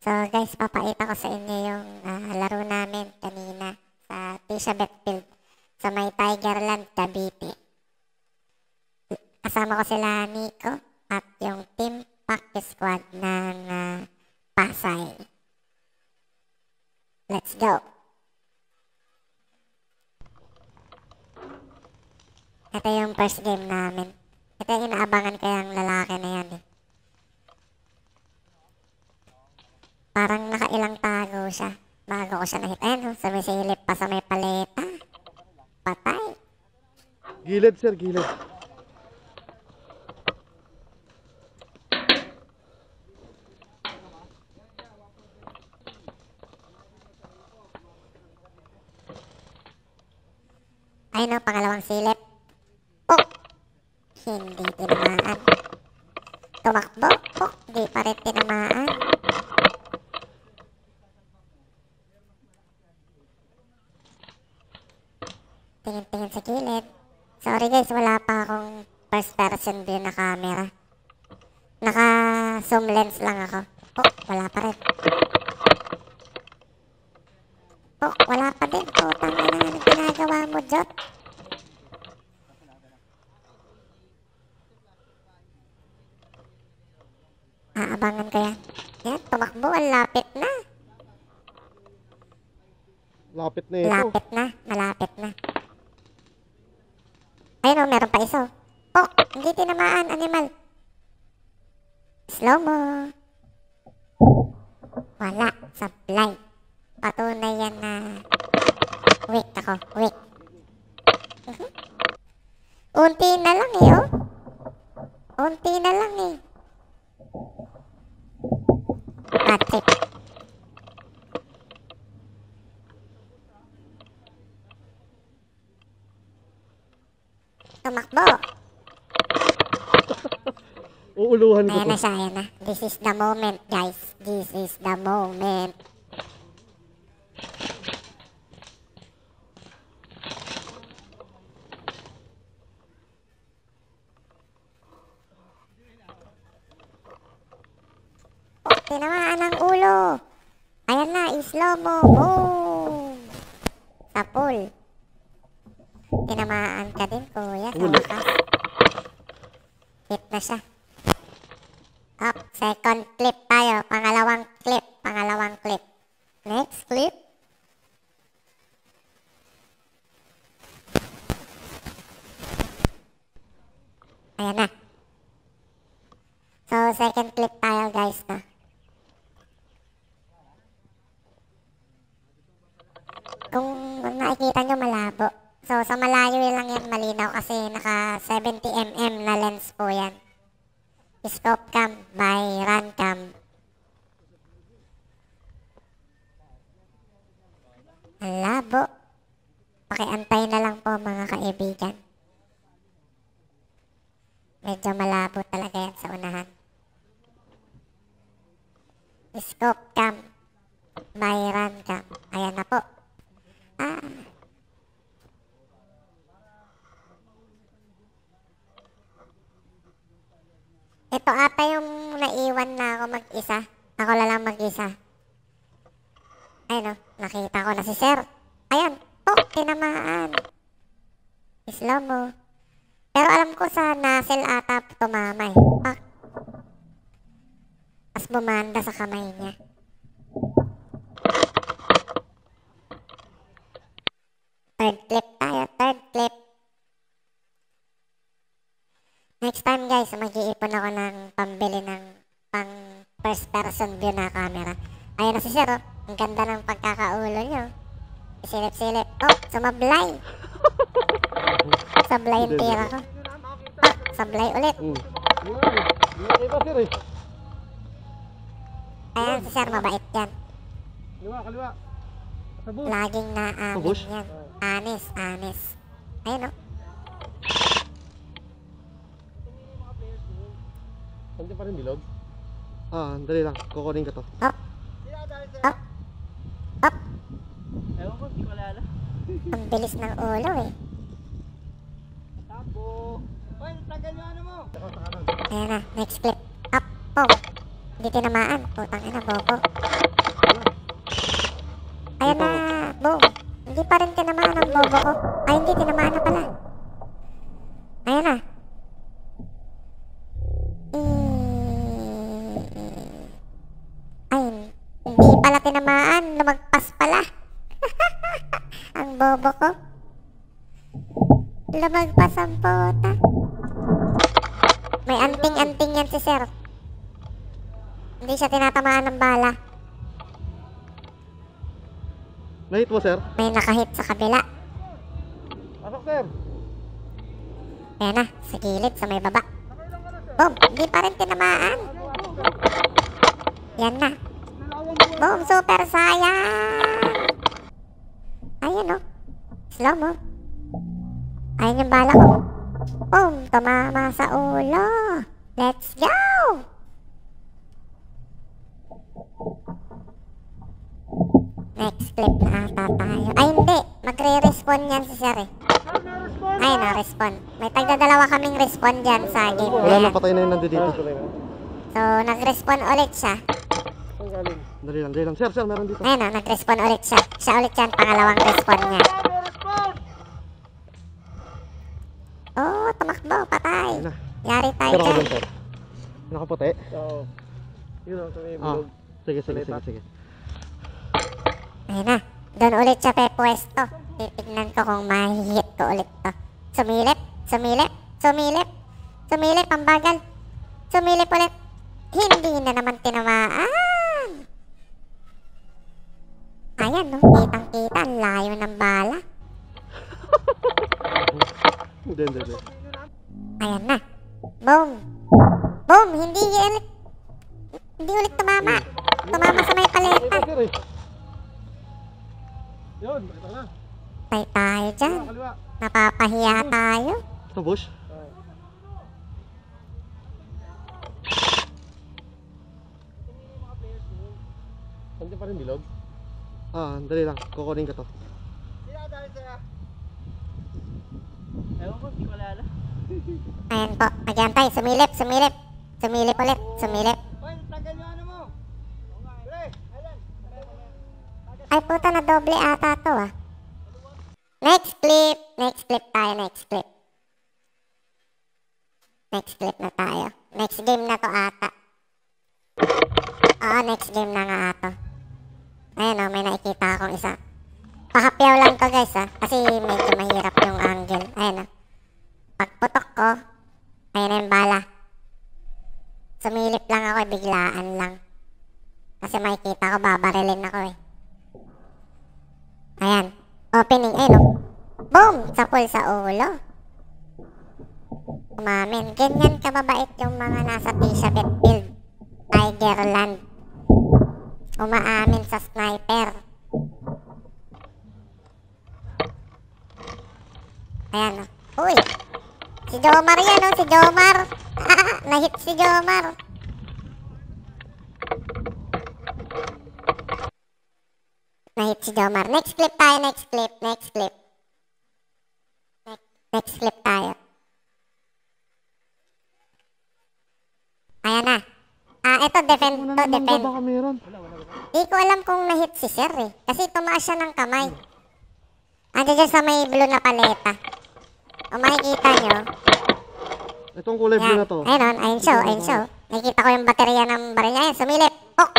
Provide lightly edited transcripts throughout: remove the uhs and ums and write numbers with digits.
So guys, papakita ko sa inyo yung laro namin kanina sa Tisha Betfield sa may Tigerland, Cavite. Kasama ko sila Nico at yung Team Pack Squad ng Pasay. Let's go! Ito yung first game namin. Ito yung inaabangan ko yung lalaki na yan eh. Parang nakailang tago siya bago ko siya nakita. Ayan, sumisilip pa sa may paleta. Patay. Gilid sir, gilid. Ayun o, pangalawang silip. Oh! Hindi tinamaan. Tumakbo. Oh, di pa rin tinamaan. Tingin-tingin sa gilid. Sorry guys, wala pa akong first person view na camera. Naka-zoom lens lang ako. Oh, wala pa rin. Oh, wala pa din. Putang ina, anong ginagawa mo, Jot? Aabangan ko yan. Yan, tumakbo. Ang lapit na. Lapit na ito. Lapit na. Malapit na. Ayun o, meron pa isa. Oh, hindi tinamaan, animal. Slow mo. Wala. Supply. Patunay yan na weak ako. Weak. Unti na lang eh, oh. Unti na lang eh. Patrick. Tumakbo. Uuluhan ko Ayan to. na siya, ayan na. This is the moment, guys. This is the moment. Oh, tinamaan ang ulo. Ayan na, slow mo. Boom! Sa pool. Tinamaan ka din, kuya, sa wakas. Hit na siya. Up, second clip tayo. Pangalawang clip. Pangalawang clip. Next clip. Ayan na. So, second clip tayo, guys, na. Kung nakikita nyo, malabo. So, sa malayo lang yan malinaw kasi naka 70mm na lens po yan. Scope cam by Runcam. Ang labo. Pakiantay na lang po mga kaibigan. Medyo malabo talaga yan sa unahan. Scope cam by Runcam. Ayan na po. Ito ata yung naiwan na ako mag-isa. Ako lang mag-isa. Ayun o, nakita ko na si Sir. Ayun, oh, tinamaan. Slow mo. Pero alam ko sa nozzle ata tumamay. Pak. Tapos bumanda sa kamay niya. Third clip tayo, third clip. Next time guys, mag-iipon ako ng pambili ng pang first person view na camera. Ayun na si Sir, oh. Ang ganda ng pagkakaulo niyo. Silip-silip. Oh, sumablay. Sablay yung tira ko. Ah, sablay ulit. Nakita sir eh. Ayan si Sir, mabait yan. Kaliwa, kaliwa. Sa bus. Laging naamin yan. Anis, anis. Ayun o. Nandiyan pa rin bilog? Dali lang. Kukunin ka to. Hop. Hop. Hop. Ewan ko, di ko alala. Ang bilis ng ulo eh. Tapo. Hoy, tagal yung ano mo. Ayan na, next clip. Up, oh. Hindi tinamaan. Putang ina, bobo. Ayan na, boom. Hindi pa rin tinamaan ang bobo ko. Ay, hindi, tinamaan na pala. Ayan na. Ay, hindi pala tinamaan. Lumagpas pala. Ang bobo ko. Lumagpas ang puta. May anting-anting yan si sir. Hindi siya tinatamaan ng bala. Nahit mo, sir? May nakahit sa kabila. Pasok, sir. Ayan na, sa gilid, sa may baba. Boom, hindi pa rin tinamaan. Yan na. Boom, super sayang. Ayun o. Slow mo. Ayun yung bala ko. Boom, tumama sa ulo. Let's go! Next clip na ata tayo. Ay, hindi. Magre-respawn yan si sir eh. Ay, na-respawn. May tagdadalawa kaming respawn dyan sa game na Wala yan. na, patay na yun nandito dito. So, nag-respawn ulit siya. Dali lang. Sir, meron dito. Ayun o, nag-respawn ulit siya. Siya ulit yan, pangalawang respawn niya. Oh, tumakbo, patay. Ayun na. Yari tayo Sir, ako dyan. dun, sir. Nakaputi? Oo. Yun ang sabi Ah, bilog. sige. Ayun na, doon ulit siya pwesto. Titignan ko kung mahihit ko ulit to. Sumilip, ang bagal. Sumilip ulit. Hindi na naman tinamaan. Ayan no, kitang-kita, ang layo ng bala. Hindi. Ayan na. Boom. Boom, hindi ulit tumama. Tumama sa may paleta. Sir, eh. Yun, ito na. Tay tayo dyan. Kaliwa. Napapahiya tayo. Sa bush? Nandiyan pa rin bilog? Ah, dali lang. Kukunin ko to. Ewan ko, hindi ko alala. Ayan po, magyantay. Sumilip ulit. Sumilip. Ay puta, na doble ata to ah. Next clip tayo. Next clip na tayo. Next game na to ata. Oo, next game na nga ato. Ayan o, may nakikita akong isa. Pahapyaw lang to guys ah, kasi medyo mahirap yung angle. Ayan o. Pagputok ko, ayan na yung bala. Sumilip lang ako, biglaan lang. Kasi makikita ko, babarilin ako eh. Ayan, opening, ayun o. Boom! Sapul sa ulo. Umamin. Ganyan kababait yung mga nasa Tisha Betfield, Tigerland. Umaamin sa sniper. Ayan o. Uy! Si Jomar yan o, si Jomar. Nahit si Jomar. Nahit si Jomar. Next clip tayo, next clip. Next clip tayo. Ayan na. Ito, defend. Baka meron. Di ko alam kung nahit si sir eh. Kasi tumaas siya ng kamay. Andiyan dyan sa may blue na paleta. Kung makikita nyo. Itong kulay blue Yan. na to. Ayun show. Nakikita ko yung baterya ng baril niya. Ayan, sumilip. Oh!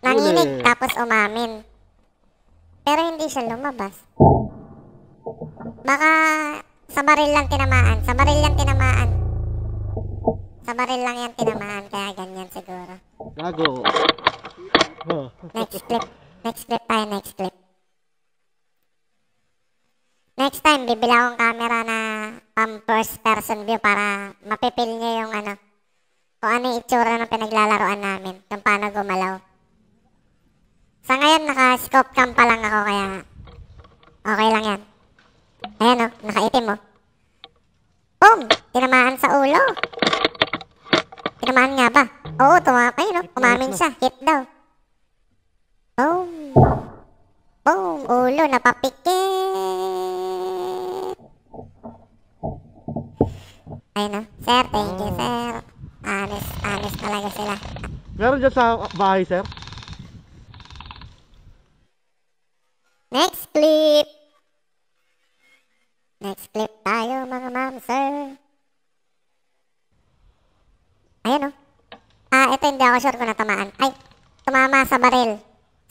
Nanginig, Huli. tapos umamin. Pero hindi siya lumabas. Baka sa baril lang tinamaan. Sa baril lang yan tinamaan. Kaya ganyan siguro. Gago. Huh. Next clip tayo, next clip. Next time, bibila akong camera na first person view para mapipil nyo yung ano, kung ano yung itsura ng pinaglalaroan namin, kung paano gumalaw. Sa ngayon, naka-scope cam pa lang ako, kaya okay lang yan. Ayan o, nakaitim o. Boom! Tinamaan sa ulo. Tinamaan nga ba? Oo, ayun o, umamin siya. Hit daw. Boom! Boom! Ulo, napapikit! Ayun o. Sir, thank you, sir. Honest talaga sila. Meron dyan sa bahay, sir? Next clip. Next clip tayo mga ma'am, sir. Ayan o. Ito hindi ako sure kung natamaan. Ay, tumama sa baril.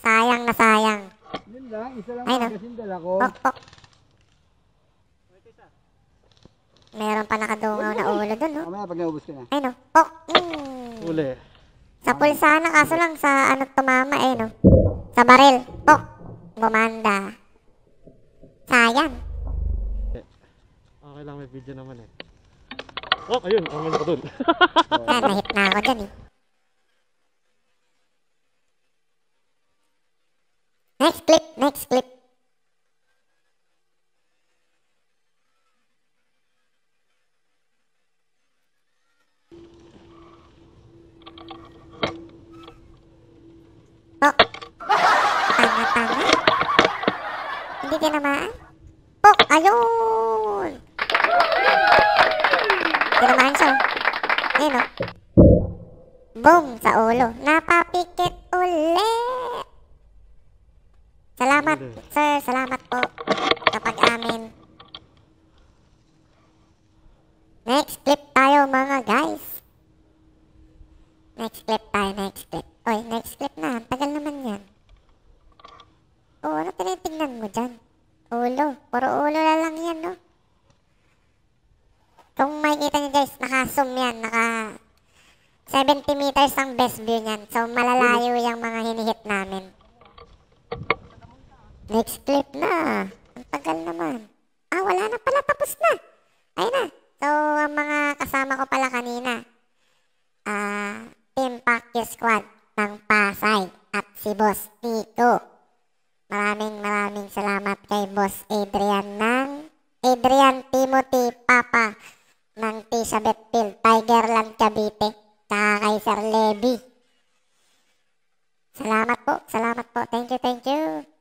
Sayang na sayang. Yun lang, isa lang Ayun, magasin dala ko. Pok, pok. Meron pa nakadungaw na ulo dun, no? Mamaya pag naubos ko na. Ayun o. Pok. Uli. Sa pulsa na, kaso lang sa ano tumama eh, no? Sa baril. Pok. Bumanda. Sayang. Okay lang, may video naman eh. Oh, ayun, ang ko dun. Yan, nahit na ako dyan eh. Next clip, next clip. Oh. Tanga-tanga. Hindi tinamaan. Oh, ayun. Tinamaan siya. Ayun oh. Boom, sa ulo. Napapikit ulit. Salamat, sir. Salamat po sa pag-amin. Next clip tayo mga guys. Next clip tayo, next clip. Oy, next clip na. Tagal naman yan. Oh, ano tinitingnan mo dyan? Ulo. Puro ulo na lang yan, no? Kung makikita nyo guys, naka-zoom yan. Naka 70 meters ang best view niyan. So, malalayo yung mga hinihit namin. Next clip na. Ang tagal naman. Wala na pala. Tapos na. Ayun na. So, ang mga kasama ko pala kanina. Team Pacquiao Squad ng Pasay at si Boss Nico. Maraming salamat kay Boss Adrian Timothy Papa ng Tisabet Field, Tigerland Cavite, saka kay Sir Levy. Salamat po. Thank you.